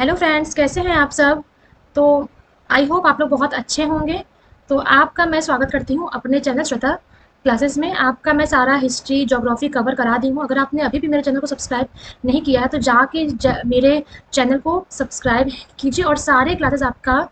Hello friends, कैसे हैं आप सब। तो आई होप आप लोग बहुत अच्छे होंगे। तो आपका मैं स्वागत करती हूँ अपने चैनल श्वेता क्लासेस में। आपका मैं सारा हिस्ट्री ज्योग्राफी कवर करा दी हूँ। अगर आपने अभी भी मेरे चैनल को सब्सक्राइब नहीं किया है तो जाके मेरे चैनल को सब्सक्राइब कीजिए और सारे क्लासेस आपका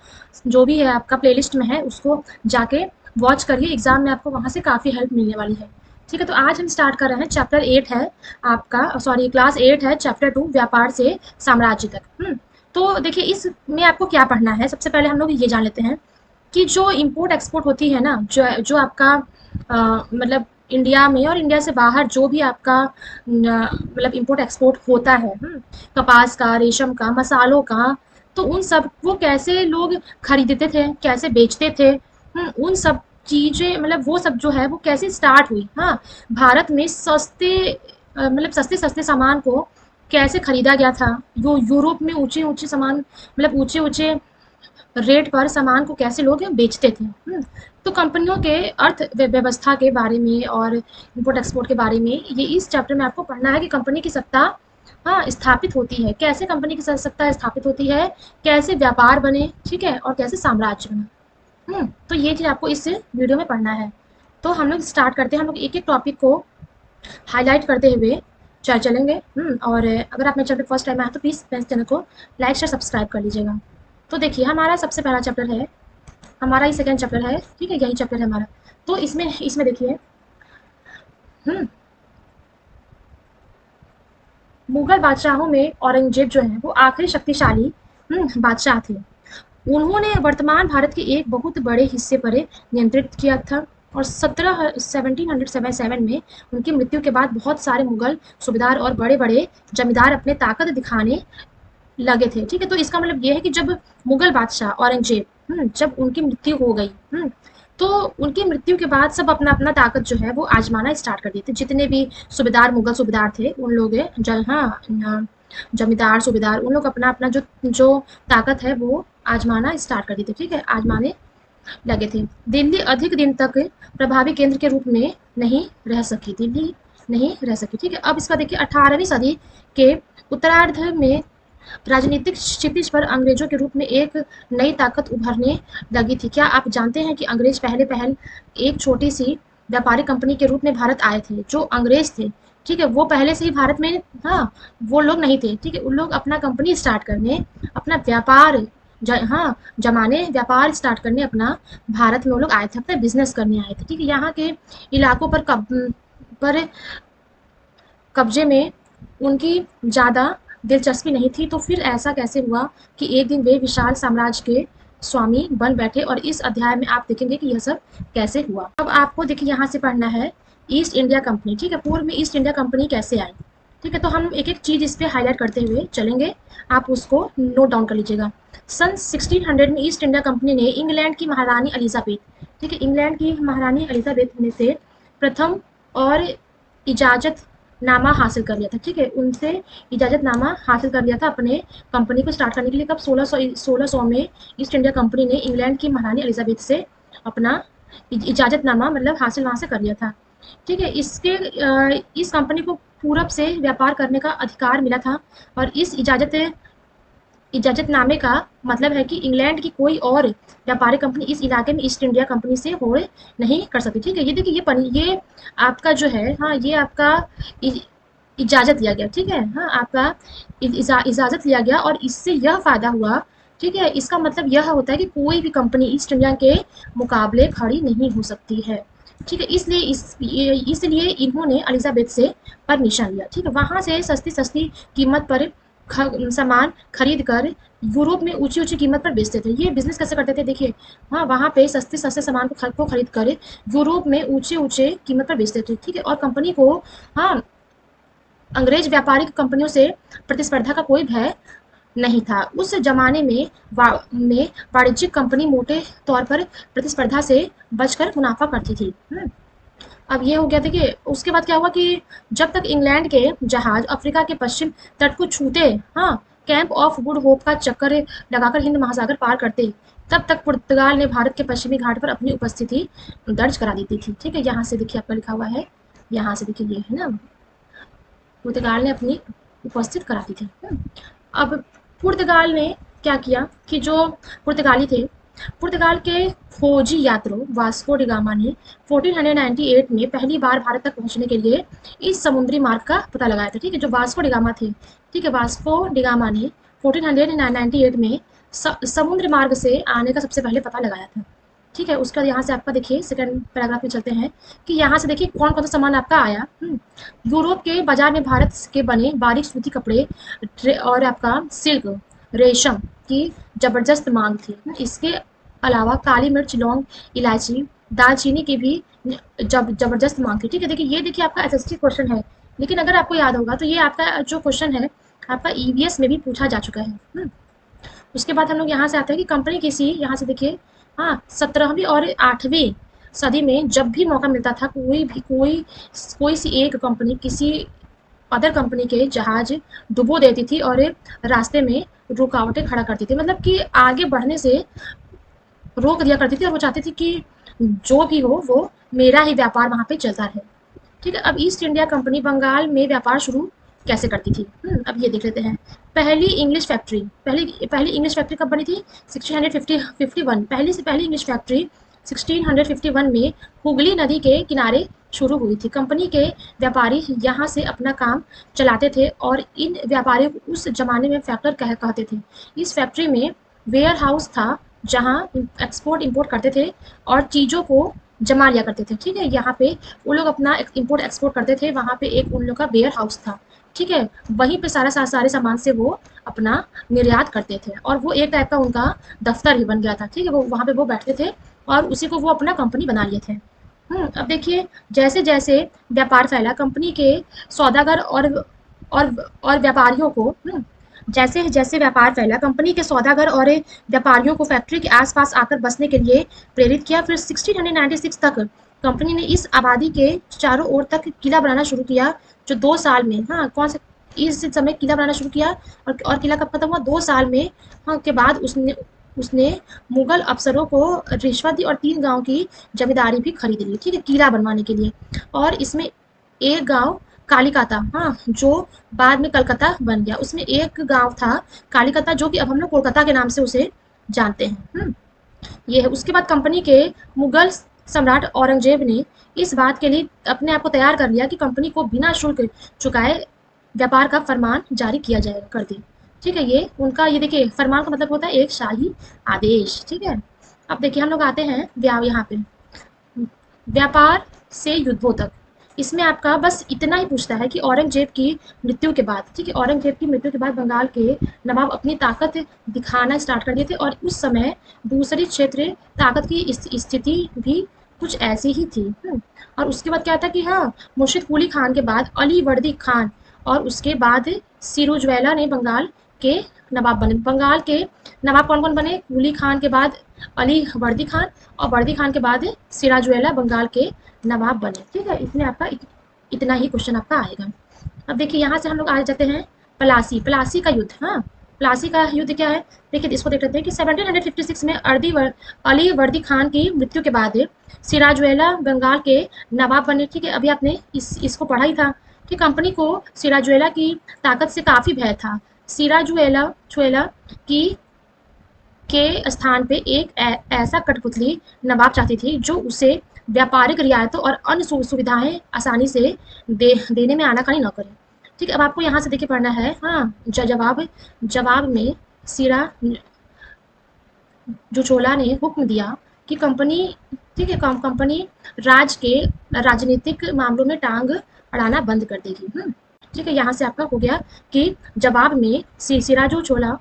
जो भी है आपका प्लेलिस्ट में है उसको जाके वॉच करिए। एग्जाम में आपको वहाँ से काफ़ी हेल्प मिलने वाली है। ठीक है, तो आज हम स्टार्ट कर रहे हैं। चैप्टर 8 है आपका, सॉरी क्लास 8 है, चैप्टर 2 व्यापार से साम्राज्य तक। तो देखिए इसमें आपको क्या पढ़ना है। सबसे पहले हम लोग ये जान लेते हैं कि जो इम्पोर्ट एक्सपोर्ट होती है ना, जो जो आपका मतलब इंडिया में और इंडिया से बाहर जो भी आपका मतलब इम्पोर्ट एक्सपोर्ट होता है, कपास का, रेशम का, मसालों का, तो उन सब को कैसे लोग खरीदते थे, कैसे बेचते थे, उन सब चीज़ें मतलब वो सब जो है वो कैसे स्टार्ट हुई। हाँ, भारत में सस्ते मतलब सस्ते सस्ते सामान को कैसे खरीदा गया था। वो यूरोप में ऊंचे ऊंचे सामान मतलब ऊंचे ऊंचे रेट पर सामान को कैसे लोग बेचते थे। तो कंपनियों के व्यवस्था के बारे में और इंपोर्ट एक्सपोर्ट के बारे में ये इस चैप्टर में आपको पढ़ना है कि कंपनी की सत्ता हाँ स्थापित होती है, कैसे कंपनी की सत्ता स्थापित होती है, कैसे व्यापार बने, ठीक है, और कैसे साम्राज्य बना। तो ये चीज़ आपको इस वीडियो में पढ़ना है। तो हम लोग स्टार्ट करते हैं। हम लोग एक एक टॉपिक को हाईलाइट करते हुए चलेंगे। और अगर आप मेरे चैनल पे फर्स्ट टाइम आए तो प्लीज़ मेरे चैनल को लाइक शेयर सब्सक्राइब कर लीजिएगा। तो देखिए हमारा सबसे पहला चैप्टर है, हमारा ही सेकंड चैप्टर है, ठीक है, यही चैप्टर है हमारा। तो इसमें इसमें देखिए मुगल बादशाहों में औरंगजेब जो है वो आखिरी शक्तिशाली बादशाह थे। उन्होंने वर्तमान भारत के एक बहुत बड़े हिस्से पर नियंत्रित किया था और 1777 में उनकी मृत्यु के बाद बहुत सारे मुगल सूबेदार और बड़े बड़े जमींदार अपने ताकत दिखाने लगे थे। ठीक है, तो इसका मतलब ये है कि जब मुगल बादशाह औरंगजेब जब उनकी मृत्यु हो गई, तो उनकी मृत्यु के बाद सब अपना अपना ताकत जो है वो आजमाना स्टार्ट कर दिए थे। जितने भी सूबेदार मुगल सूबेदार थे उन लोग जमींदार सूबेदार उन लोग अपना अपना जो जो ताकत है वो आजमाना स्टार्ट कर दिए थे। ठीक है, आजमाने लगे थे। दिल्ली अधिक दिन तक प्रभावी केंद्र के रूप में नहीं रह सकी, दिल्ली नहीं रह सकी। ठीक है, अब इसका देखिए 18वीं सदी के उत्तरार्ध में राजनीतिक क्षितिज पर अंग्रेजों के रूप में एक नई ताकत उभरने लगी थी। क्या आप जानते हैं कि अंग्रेज पहले पहल एक छोटी सी व्यापारिक कंपनी के रूप में भारत आए थे। जो अंग्रेज थे, ठीक है, वो पहले से ही भारत में, हाँ, वो लोग नहीं थे। ठीक है, उन लोग अपना कंपनी स्टार्ट करने, अपना व्यापार हाँ जमाने, व्यापार स्टार्ट करने अपना भारत में वो लोग आए थे, अपना बिजनेस करने आए थे। ठीक है, यहाँ के इलाकों पर कब्जे में उनकी ज़्यादा दिलचस्पी नहीं थी। तो फिर ऐसा कैसे हुआ कि एक दिन वे विशाल साम्राज्य के स्वामी बन बैठे, और इस अध्याय में आप देखेंगे कि यह सब कैसे हुआ। अब आपको देखिए यहाँ से पढ़ना है ईस्ट इंडिया कंपनी। ठीक है, पूर्व में ईस्ट इंडिया कंपनी कैसे आई। ठीक है, तो हम एक एक चीज़ इस पर हाईलाइट करते हुए चलेंगे, आप उसको नोट डाउन कर लीजिएगा। सन 1600 में ईस्ट इंडिया कंपनी ने इंग्लैंड की महारानी एलिजाबेथ, ठीक है, इंग्लैंड की महारानी एलिजाबेथ ने से प्रथम और इजाज़त नामा हासिल कर लिया था। ठीक है, उनसे इजाज़तनामा हासिल कर लिया था अपने कंपनी को स्टार्ट करने के लिए। कब 1600 में ईस्ट इंडिया कंपनी ने इंग्लैंड की महारानी एलिजाबेथ से अपना इजाज़तनामा मतलब हासिल वहाँ से कर लिया था। ठीक है, इस कंपनी को पूरब से व्यापार करने का अधिकार मिला था और इस इजाज़तनामे का मतलब है कि इंग्लैंड की कोई और व्यापारिक कंपनी इस इलाके में ईस्ट इंडिया कंपनी से होड़ नहीं कर सकती। ठीक है, ये देखिए ये आपका जो है, हाँ, ये आपका इजाज़त दिया गया। ठीक है, हाँ, आपका इजाज़त लिया गया और इससे यह फ़ायदा हुआ। ठीक है, इसका मतलब यह होता है कि कोई भी कंपनी ईस्ट इंडिया के मुकाबले खड़ी नहीं हो सकती है। ठीक है, इसलिए इन्होंने एलिजाबेथ से परमिशन लिया। ठीक है, वहाँ से सस्ती सस्ती कीमत पर सामान खरीद कर यूरोप में ऊंची ऊंची कीमत पर बेचते थे। ये बिजनेस कैसे करते थे देखिए, हाँ, वहाँ पे सस्ते सस्ते सामान को खरीद कर यूरोप में ऊंचे ऊंचे कीमत पर बेचते थे। ठीक है, और कंपनी को, हाँ, अंग्रेज व्यापारिक कंपनियों से प्रतिस्पर्धा का कोई भय नहीं था। उस जमाने में वाणिज्यिक कंपनी मोटे तौर पर प्रतिस्पर्धा से बचकर मुनाफा करती थी। अब ये हो गया। देखिए उसके बाद क्या हुआ कि जब तक इंग्लैंड के जहाज अफ्रीका के पश्चिम तट को छूते, हाँ, कैंप ऑफ गुड होप का चक्कर लगाकर हिंद महासागर पार करते, तब तक पुर्तगाल ने भारत के पश्चिमी घाट पर अपनी उपस्थिति दर्ज करा दी थी। ठीक है, यहाँ से देखिए आपका लिखा हुआ है, यहाँ से देखिए ये है ना, पुर्तगाल ने अपनी उपस्थित करा दी थी। अब पुर्तगाल ने क्या किया कि जो पुर्तगाली थे, पुर्तगाल के खोजी यात्रों वास्को डी गामा ने 1498 में पहली बार भारत तक पहुंचने के लिए इस समुद्री मार्ग का पता लगाया था। ठीक है, जो वास्को डी गामा थे, ठीक है, वास्को डी गामा ने 1498 में समुद्र मार्ग से आने का सबसे पहले पता लगाया था। ठीक है, उसका यहाँ से आपका देखिए सेकंड पैराग्राफ में चलते हैं कि यहाँ से देखिए कौन कौन सा सामान आपका आया। यूरोप के बाजार में भारत के बने बारीक सूती कपड़े और आपका सिल्क रेशम की जबरदस्त मांग थी। इसके अलावा काली मिर्च, लौंग, इलायची, दालचीनी की भी जबरदस्त मांग थी। ठीक है, देखिए ये देखिए आपका एसएसटी क्वेश्चन है, लेकिन अगर आपको याद होगा तो ये आपका जो क्वेश्चन है आपका ईवीएस में भी पूछा जा चुका है। उसके बाद हम लोग यहाँ से आते हैं कि कंपनी किसी, यहाँ से देखिए, हाँ, 17वीं और 8वीं सदी में जब भी मौका मिलता था कोई सी एक कंपनी किसी अदर कंपनी के जहाज डुबो देती थी और रास्ते में रुकावटें खड़ा करती थी, मतलब कि आगे बढ़ने से रोक दिया करती थी और वो चाहती थी कि जो भी हो वो मेरा ही व्यापार वहाँ पे चलता रहे। ठीक है, अब ईस्ट इंडिया कंपनी बंगाल में व्यापार शुरू कैसे करती थी, अब ये देख लेते हैं। पहली इंग्लिश फैक्ट्री, पहली इंग्लिश फैक्ट्री कब बनी थी? 1651। पहली से पहली इंग्लिश फैक्ट्री 1651 में हुगली नदी के किनारे शुरू हुई थी। कंपनी के व्यापारी यहाँ से अपना काम चलाते थे और इन व्यापारियों को उस जमाने में फैक्टर कहते थे। इस फैक्ट्री में वेयर हाउस था जहाँ एक्सपोर्ट इंपोर्ट करते थे और चीज़ों को जमा लिया करते थे। ठीक है, यहाँ पे वो लोग अपना इंपोर्ट एक्सपोर्ट करते थे, वहाँ पे एक उन लोग का वेयर हाउस था। ठीक है, वहीं पे सारे सामान से वो अपना निर्यात करते थे और वो एक टाइप का उनका दफ्तर ही बन गया था। ठीक है, वो वहाँ पे वो बैठते थे और उसी को वो अपना कंपनी बना लिए थे। अब देखिए जैसे जैसे व्यापार फैला, कंपनी के सौदागर और व्यापारियों को जैसे जैसे व्यापार फैला, कंपनी के सौदागर और व्यापारियों को फैक्ट्री के आसपास आकर बसने के लिए प्रेरित किया। फिर 1696 तक कंपनी ने इस आबादी के चारों ओर तक किला बनाना शुरू किया, जो 2 साल में, हाँ, कौन से इस समय किला बनाना शुरू किया और किला कब खत्म हुआ? 2 साल में। हाँ, के बाद उसने उसने मुगल अफसरों को रिश्वत दी और 3 गांव की जमींदारी भी खरीद ली। ठीक है, किला बनवाने के लिए। और इसमें एक गांव कालीकता, हाँ, जो बाद में कलकत्ता बन गया, उसमें एक गांव था कालीकता, जो कि अब हम लोग कोलकाता के नाम से उसे जानते हैं। ये है। उसके बाद कंपनी के मुगल सम्राट औरंगजेब ने इस बात के लिए अपने आप को तैयार कर लिया कि कंपनी को बिना शुल्क चुकाए व्यापार का फरमान जारी किया जाएगा, कर दी। ठीक है, ये उनका, ये देखिए फरमान का मतलब होता है एक शाही आदेश। ठीक है, अब देखिए हम लोग आते हैं यहाँ पे व्यापार से युद्धों तक। इसमें आपका बस इतना ही पूछता है कि औरंगजेब की मृत्यु के बाद, ठीक है, औरंगजेब की मृत्यु के बाद बंगाल के नवाब अपनी ताकत दिखाना स्टार्ट कर दिए थे और उस समय दूसरी क्षेत्रीय ताकत की स्थिति भी कुछ ऐसी ही थी। और उसके बाद क्या था कि हाँ, मुर्शिद कुली खान के बाद अली वर्दी खान और उसके बाद सिराजुद्दौला ने बंगाल के नवाब बने। बंगाल के नवाब कौन कौन बने? कुली खान के बाद अली वर्दी खान और वर्दी खान के बाद सिराजुद्दौला बंगाल के नवाब बने। ठीक है, इसमें आपका इतना ही क्वेश्चन आपका आएगा। अब देखिए यहाँ से हम लोग आ जाते हैं प्लासी का युद्ध। हाँ, प्लासी का युद्ध क्या है? देखिए इसको देख लेते हैं कि 1756 में अली वर्दी खान की मृत्यु के बाद सिराजुद्दौला बंगाल के नवाब बने। ठीक है, अभी आपने इसको पढ़ा ही था कि कंपनी को सिराजुद्दौला की ताकत से काफ़ी भय था। सिराजुद्दौला की के स्थान पे एक ऐसा कठपुतली नवाब चाहती थी जो उसे व्यापारिक रियायतों और अन्य सुविधाएं आसानी से देने में आनाकानी न करे। ठीक है, अब आपको यहाँ से देखिए पढ़ना है। हाँ, जवाब में सिरा जो चोला ने हुक्म दिया कि कंपनी, ठीक है, कंपनी राजनीतिक मामलों में टांग अड़ाना बंद कर देगी। ठीक है, यहाँ से आपका हो गया कि जवाब में सिराजू चोला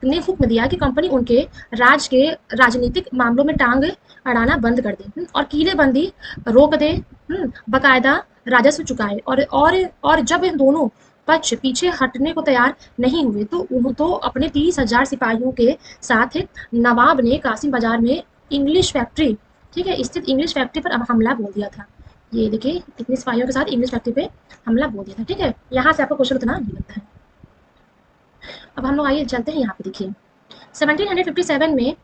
ने हुक्म दिया कि कंपनी उनके राजनीतिक मामलों में टांग अड़ाना बंद कर दे और किलेबंदी रोक दे, बाकायदा राजस्व चुकाए। और जब इन दोनों पक्ष पीछे हटने को तैयार नहीं हुए तो अपने 30,000 सिपाहियों के साथ नवाब ने कासिम बाजार में इंग्लिश फैक्ट्री, ठीक है, स्थित इंग्लिश फैक्ट्री पर हमला बोल दिया था। ये देखिए इतने सिपाहियों के साथ इंग्लिश फैक्ट्री पे हमला बोल दिया था। ठीक है, यहाँ से आपको क्वेश्चन उतना नहीं लगता है। अब हम लोग आइए चलते हैं यहाँ पे। देखिए 1757 में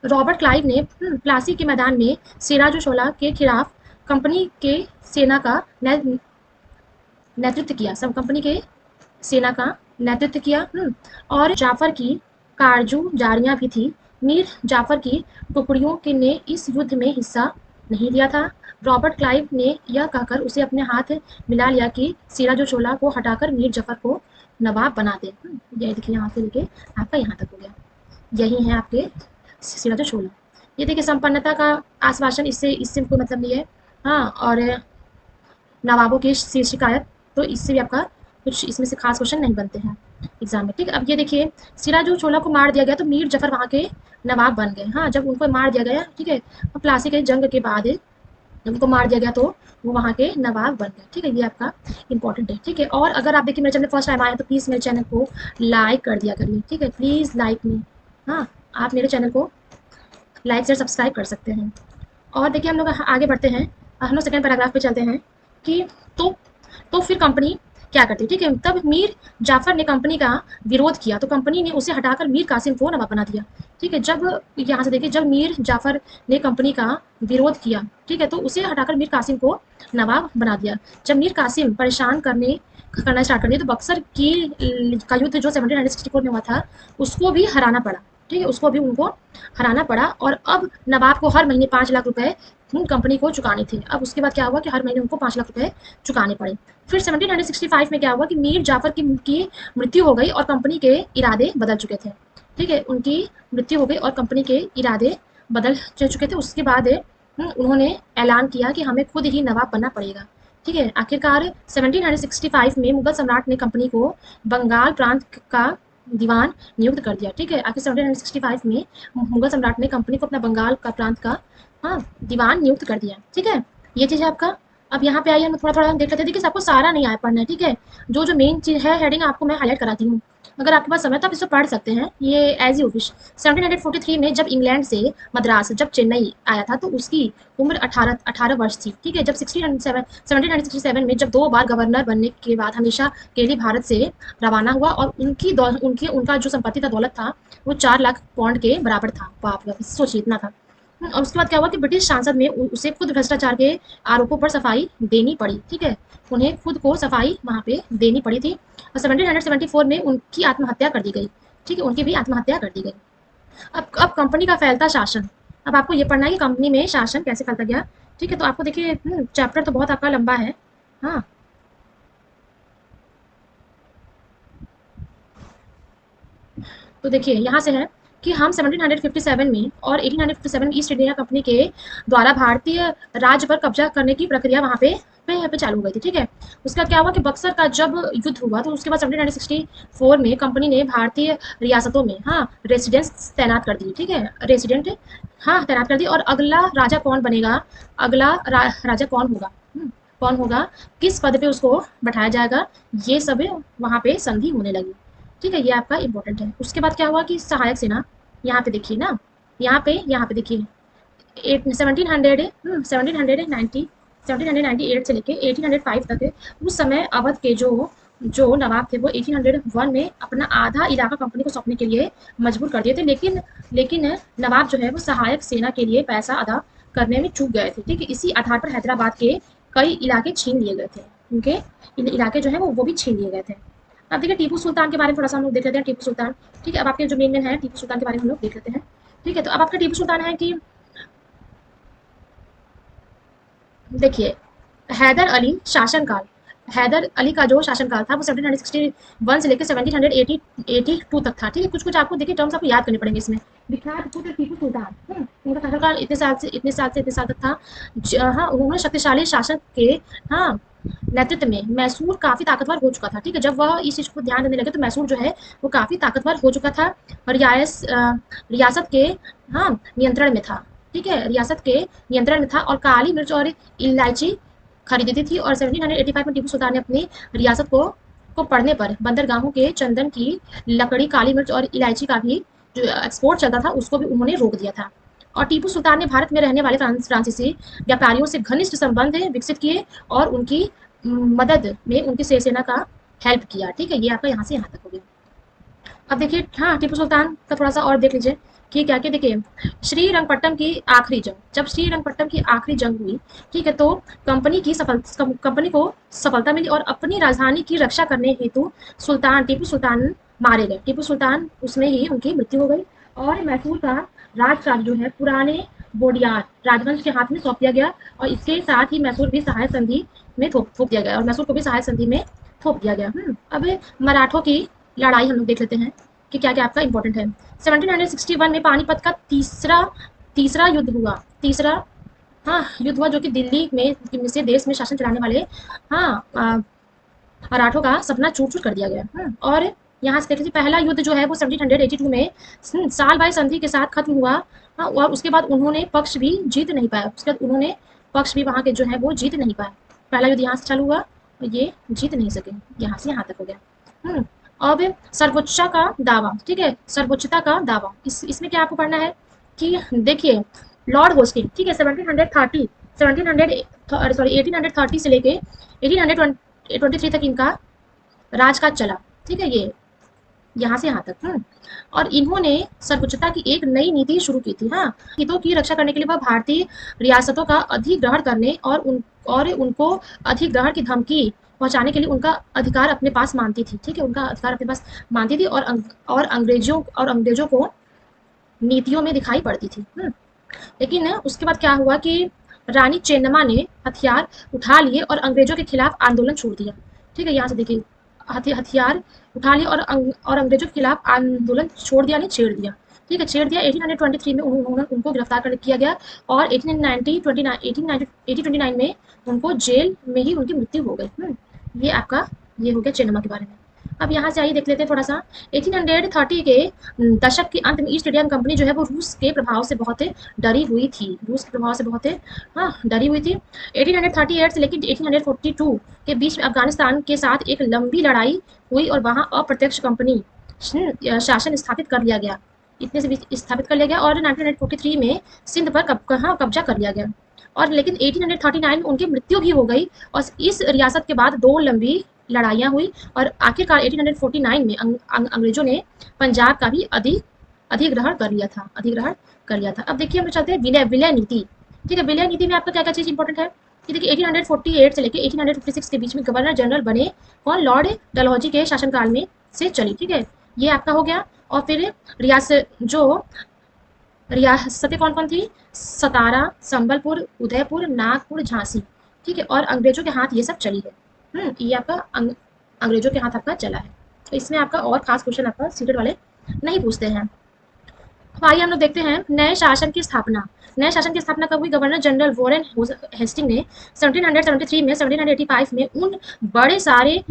रॉबर्ट क्लाइव ने प्लासी के मैदान में सिराजुद्दौला के खिलाफ कंपनी के सेना का नेतृत्व किया। सब कंपनी के सेना का नेतृत्व किया। और जाफर की कारजू जारियां भी थी। मीर जाफर की टुकड़ियों के ने इस युद्ध में हिस्सा नहीं लिया था। रॉबर्ट क्लाइव ने यह कहकर उसे अपने हाथ मिला लिया कि सिराजुद्दौला को हटाकर मीर जफर को नवाब बना दे। ये देखिए यहाँ से लेके आपका यहाँ तक हो गया। यही है आपके सिराजुद्दौला। ये देखिए संपन्नता का आश्वासन, इससे इससे कोई मतलब नहीं है। हाँ, और नवाबों की शिकायत, तो इससे भी आपका कुछ इसमें से खास क्वेश्चन नहीं बनते हैं एग्जाम में। ठीक है, अब ये देखिए सिराजुद्दौला को मार दिया गया तो मीर जफर वहाँ के नवाब बन गए। हाँ, जब उनको मार दिया गया, ठीक है, प्लासी के जंग के बाद जब उनको मार दिया गया तो वो वहाँ के नवाब बन गए। ठीक है, ये आपका इंपॉर्टेंट है। ठीक है, और अगर आप देखिए मेरे चैनल फर्स्ट टाइम आए तो प्लीज़ मेरे चैनल को लाइक कर दिया करिए। ठीक है, प्लीज़ लाइक मी। हाँ, आप मेरे चैनल को लाइक से सब्सक्राइब कर सकते हैं। और देखिए हम लोग आगे बढ़ते हैं, हम लोग सेकंड पैराग्राफ पे चलते हैं कि तो फिर कंपनी क्या करती है। ठीक है, तब मीर जाफर ने कंपनी का विरोध किया तो कंपनी ने उसे हटाकर मीर कासिम को नवाब बना दिया। ठीक है, जब यहाँ से देखिए जब मीर जाफर ने कंपनी का विरोध किया, ठीक है, तो उसे हटाकर मीर कासिम को नवाब बना दिया। जब मीर कासिम परेशान करना स्टार्ट कर दिया तो बक्सर की का युद्ध जो 1764 में हुआ था उसको भी हराना पड़ा। ठीक है, उसको भी उनको हराना पड़ा और अब नवाब को हर महीने 5 लाख रुपए कंपनी को चुकाने थे। अब उसके बाद क्या हुआ कि हर महीने उनको 5 लाख रुपए चुकाने पड़े। फिर 1765 में क्या हुआ कि मीर जाफर की मृत्यु हो गई और कंपनी के इरादे बदल चुके थे। ठीक है, उनकी मृत्यु हो गई और कंपनी के इरादे बदल चुके थे। उसके बाद उन्होंने ऐलान किया कि हमें खुद ही नवाब बनना पड़ेगा। ठीक है, आखिरकार 1765 में मुगल सम्राट ने कंपनी को बंगाल प्रांत का दीवान नियुक्त कर दिया। ठीक है, आखिर 1765 में मुगल सम्राट ने कंपनी को अपना बंगाल का प्रांत का, हाँ, दीवान नियुक्त कर दिया। ठीक है, ये चीज़ है आपका। अब यहाँ पे आइए हम थोड़ा थोड़ा देख लेते हैं। देखिए सबको सारा नहीं आया पढ़ना है। ठीक है, जो जो मेन चीज़ है हेडिंग आपको मैं हाईलाइट कराती हूँ। अगर आपके पास समय तो आप इसको पढ़ सकते हैं। ये एज यू विश। 1743 में जब इंग्लैंड से मद्रास जब चेन्नई आया था तो उसकी उम्र 18 वर्ष थी। ठीक है, जब 1767 में जब 2 बार गवर्नर बनने के बाद हमेशा के लिए भारत से रवाना हुआ और उनका जो संपत्ति था, दौलत था, वो 4 लाख पौंड के बराबर था। बाप रे, सोचिए इतना था। और उसके बाद क्या हुआ कि ब्रिटिश सांसद में उसे खुद भ्रष्टाचार के आरोपों पर सफाई देनी पड़ी। ठीक है, उन्हें खुद को सफाई वहाँ पे देनी पड़ी थी और 1774 में उनकी आत्महत्या कर दी गई। ठीक है, उनकी भी आत्महत्या कर दी गई। अब कंपनी का फैलता शासन। अब आपको ये पढ़ना है कि कंपनी में शासन कैसे फैलता गया। ठीक है, तो आपको देखिए चैप्टर तो बहुत आपका लंबा है। हाँ, तो देखिए यहाँ से है कि हम 1757 में और 1857 में ईस्ट इंडिया कंपनी के द्वारा भारतीय राज्य पर कब्जा करने की प्रक्रिया वहाँ पे चालू हो गई थी। ठीक है, उसका क्या हुआ कि बक्सर का जब युद्ध हुआ तो उसके बाद 1764 में कंपनी ने भारतीय रियासतों में, हाँ, रेसिडेंस तैनात कर दी। ठीक है, रेसिडेंट, हाँ, तैनात कर दी। और अगला राजा कौन बनेगा, अगला राजा कौन होगा, कौन होगा, किस पद पे उसको बैठाया जाएगा, ये सब वहाँ पे संधि होने लगी। ठीक है, ये आपका इंपॉर्टेंट है। उसके बाद क्या हुआ कि सहायक सेना, यहाँ पे देखिए ना, यहाँ पे देखिए 1798 से लेके 1805 तक उस समय अवध के जो नवाब थे वो 1801 में अपना आधा इलाका कंपनी को सौंपने के लिए मजबूर कर दिए थे। लेकिन नवाब जो है वो सहायक सेना के लिए पैसा अदा करने में चूक गए थे। ठीक है, इसी आधार पर हैदराबाद के कई इलाके छीन लिए गए थे। उनके इलाके जो है वो भी छीन लिए गए थे। अब देखिए टीपू सुल्तान के बारे में थोड़ा सा हम लोग देख लेते हैं। टीपू सुल्तान, ठीक है, अब आपके जो मेन है टीपू सुल्तान के बारे में हम लोग देख लेते हैं। ठीक है, तो अब आपका टीपू सुल्तान है कि देखिए हैदर अली शासनकाल, हैदर अली का जो शासनकाल था वो 1761 से लेकर 1782 तक था। ठीक है, कुछ कुछ आपको देखिए टर्म्स आपको याद करने पड़ेंगे इसमें। विख्यात टीपू सुल्तान, उनका शासनकाल इतने साल तक था। हाँ, उन्होंने शक्तिशाली शासक के, हाँ, नेतृत्व में मैसूर काफ़ी ताकतवर हो चुका था। ठीक है, जब वह इस चीज़ को ध्यान देने लगे तो मैसूर जो है वो काफ़ी ताकतवर हो चुका था और रियासत के, हाँ, नियंत्रण में था। ठीक है, रियासत के नियंत्रण में था और काली मिर्च और इलायची खरीदी थी। और 1785 में टीपू सुल्तान ने अपनी रियासत को पढ़ने पर बंदरगाहों के चंदन की लकड़ी, काली मिर्च और इलायची का भी जो एक्सपोर्ट चलता था उसको भी उन्होंने रोक दिया था। और टीपू सुल्तान ने भारत में रहने वाले फ्रांसीसी व्यापारियों से घनिष्ठ संबंध विकसित किए और उनकी मदद में उनकी सेना का हेल्प किया। ठीक है, ये आपका यहाँ से यहाँ तक हो गया। अब देखिए, हाँ, टीपू सुल्तान का थोड़ा सा और देख लीजिए कि क्या क्या। देखिए, श्रीरंगपट्टम की आखिरी जंग, जब श्रीरंगपट्टम की आखिरी जंग हुई, ठीक है, तो कंपनी को सफलता मिली और अपनी राजधानी की रक्षा करने हेतु टीपू सुल्तान मारे गए। टीपू सुल्तान उसमें ही उनकी मृत्यु हो गई और मैसूर का राजकाज जो है पुराने वोडियार राजवंश के हाथ में सौंप दिया गया और इसके साथ ही मैसूर भी सहायक संधि में थोप दिया गया और मैसूर को भी सहायक संधि में थोप दिया गया। अब मराठों की लड़ाई हम लोग देख लेते हैं कि क्या क्या आपका इंपॉर्टेंट है। 1761 में पानीपत का तीसरा तीसरा युद्ध हुआ। तीसरा, हाँ, युद्ध हुआ जो कि दिल्ली में से देश में शासन चलाने वाले, हाँ, मराठों का सपना चूर चूर कर दिया गया। और यहाँ से देख लीजिए, पहला युद्ध जो है वो 1782 में सालबाई संधि के साथ खत्म हुआ। हाँ, और उसके बाद उन्होंने पक्ष भी जीत नहीं पाया। उसके बाद उन्होंने पक्ष भी वहाँ के जो है वो जीत नहीं पाए। पहला युद्ध यहाँ से चालू हुआ और ये जीत नहीं सके, यहाँ से यहाँ तक हो गया। अब सर्वोच्चता का दावा, ठीक है, सर्वोच्चता का दावा, इसमें क्या आपको पढ़ना है कि देखिए, लॉर्ड होस्टिंग, ठीक है, 1830 से लेके 1823 तक इनका राजकाज चला, ठीक है, ये यहाँ से यहाँ तक। और इन्होंने सर्वोच्चता की एक नई नीति शुरू की थी। हाँ, हितों की रक्षा करने के लिए वह भारतीय रियासतों का अधिग्रहण करने और उनको अधिग्रहण की धमकी पहुंचाने के लिए उनका अधिकार अपने पास मानती थी, ठीक है, उनका अधिकार अपने पास मानती थी और अंग्रेजों को नीतियों में दिखाई पड़ती थी। लेकिन उसके बाद क्या हुआ कि रानी चेन्नम्मा ने हथियार उठा लिए और अंग्रेजों के खिलाफ आंदोलन छोड़ दिया, ठीक है, यहाँ से देखिए, हथियार उठा लिए और अंग्रेजों के खिलाफ आंदोलन छोड़ दिया, नहीं छेड़ दिया, ठीक है, छेड़ दिया। 1823 में उनको गिरफ्तार किया गया और 1829 में उनको जेल में ही उनकी मृत्यु हो गई। ये आपका ये हो गया चेन्नम्मा के बारे में। अब यहाँ से आइए देख लेते हैं थोड़ा सा। 1830 के दशक के अंत में ईस्ट इंडिया कंपनी जो है वो रूस के प्रभाव से बहुत डरी हुई थी। रूस के प्रभाव से बहुत डरी हुई थी। 1838 से लेकर 1842 के बीच में अफगानिस्तान के साथ एक लंबी लड़ाई हुई और वहाँ अप्रत्यक्ष कंपनी शासन स्थापित कर लिया गया। इतने से भी स्थापित कर लिया गया और 1943 में सिंध पर कब्जा कर लिया गया। और लेकिन 1839 में उनकी मृत्यु भी हो गई और इस रियासत के बाद 2 लंबी लड़ाइयाँ हुई और आखिरकार 1849 में अंग्रेजों ने पंजाब का भी अधिग्रहण कर लिया था। अब देखिए, हम चलते हैं विलय नीति, ठीक है। विलय नीति में आपका क्या क्या चीज़ इंपॉर्टेंट है कि देखिए, 1848 से लेकर 1856 के बीच में गवर्नर जनरल बने कौन, लॉर्ड डलहौजी के शासनकाल में से चली, ठीक है, ये आपका हो गया। और फिर रियासतें कौन कौन थी, सतारा, संबलपुर, उदयपुर, नागपुर, झांसी, ठीक है, और अंग्रेजों के हाथ ये सब चली है। ये आपका अंग्रेजों के हाथ आपका चला है। तो इसमें आपका और खास क्वेश्चन आपका सीटेड वाले नहीं पूछते हैं। अब आइए हम लोग देखते हैं नए शासन की स्थापना। नए शासन की स्थापना कब हुई, गवर्नर जनरल वॉरेन हेस्टिंग ने 1773 में 1785 में उन बड़े सारे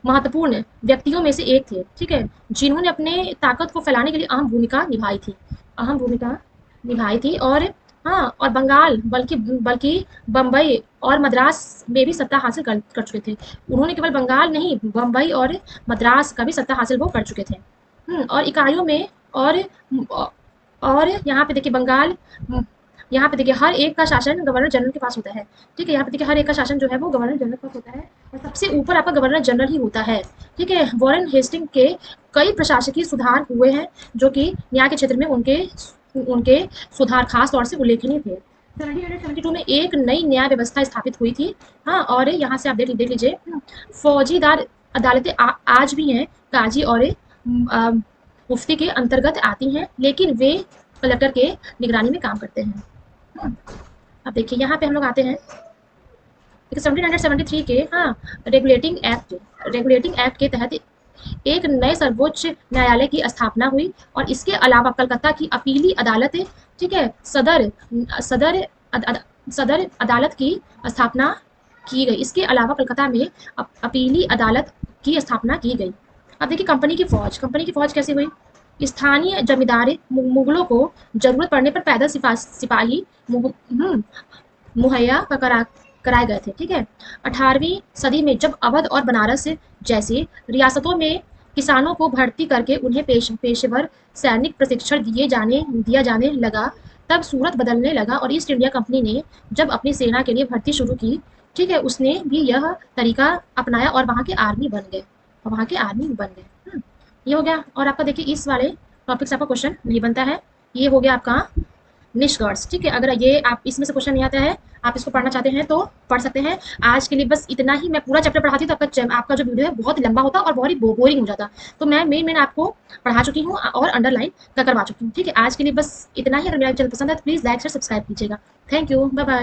महत्वपूर्ण व्यक्तियों में से एक थे, ठीक है, जिन्होंने अपने ताकत को फैलाने के लिए अहम भूमिका निभाई थी और हाँ, और बंगाल बल्कि बम्बई और मद्रास में भी सत्ता हासिल कर चुके थे। उन्होंने केवल बंगाल नहीं, बम्बई और मद्रास का भी सत्ता हासिल वो कर चुके थे। और इकाइयों में और यहाँ पे देखिए बंगाल, यहाँ पे देखिए हर एक का शासन गवर्नर जनरल के पास होता है, ठीक है, यहाँ पे देखिए हर एक का शासन जो है वो गवर्नर जनरल के पास होता है और सबसे ऊपर आपका गवर्नर जनरल ही होता है, ठीक है। वॉरेन हेस्टिंग के कई प्रशासकीय सुधार हुए हैं जो कि न्याय के क्षेत्र में उनके सुधार खास तौर से उल्लेखनीय थे। 1772 में एक नई न्याय व्यवस्था स्थापित हुई थी। हाँ, और यहाँ से आप देख लीजिए, फौजीदार अदालतें आज भी हैं, काजी और मुफ्ती के अंतर्गत आती हैं, लेकिन वे कलेक्टर के निगरानी में काम करते हैं। अब देखिए, यहाँ पे हम लोग आते हैं 1773 के रेगुलेटिंग एक्ट के तहत एक नए सर्वोच्च न्यायालय की स्थापना हुई और इसके अलावा कलकत्ता की अपीली अदालत, ठीक है, सदर अदालत की स्थापना की गई। इसके अलावा कलकत्ता में अपीली अदालत की स्थापना की गई। अब देखिए, कंपनी की फौज कैसे हुई। स्थानीय जमींदार मुगलों को जरूरत पड़ने पर पैदल सिपाही मुहैया कराए गए थे, ठीक है। 18वीं सदी में जब अवध और बनारस जैसी रियासतों में किसानों को भर्ती करके उन्हें पेशेवर सैनिक प्रशिक्षण दिया जाने लगा, तब सूरत बदलने लगा और ईस्ट इंडिया कंपनी ने जब अपनी सेना के लिए भर्ती शुरू की, ठीक है, उसने भी यह तरीका अपनाया और वहाँ के आर्मी बन गए। ये हो गया। और आपका देखिए इस वाले टॉपिक से आपका क्वेश्चन नहीं बनता है। ये हो गया आपका निष्कर्ष, ठीक है। अगर ये आप इसमें से क्वेश्चन नहीं आता है, आप इसको पढ़ना चाहते हैं तो पढ़ सकते हैं। आज के लिए बस इतना ही। मैं पूरा चैप्टर पढ़ाती तो आपका जो वीडियो है बहुत लंबा होता और बहुत ही बोरिंग हो जाता। तो मैं मेन आपको पढ़ा चुकी हूँ और अंडरलाइन करवा चुकी हूँ, ठीक है। आज के लिए बस इतना ही। अगर मेरा चैनल पसंद है तो प्लीज़ लाइक शेयर सब्सक्राइब कीजिएगा। Thank you, bye bye.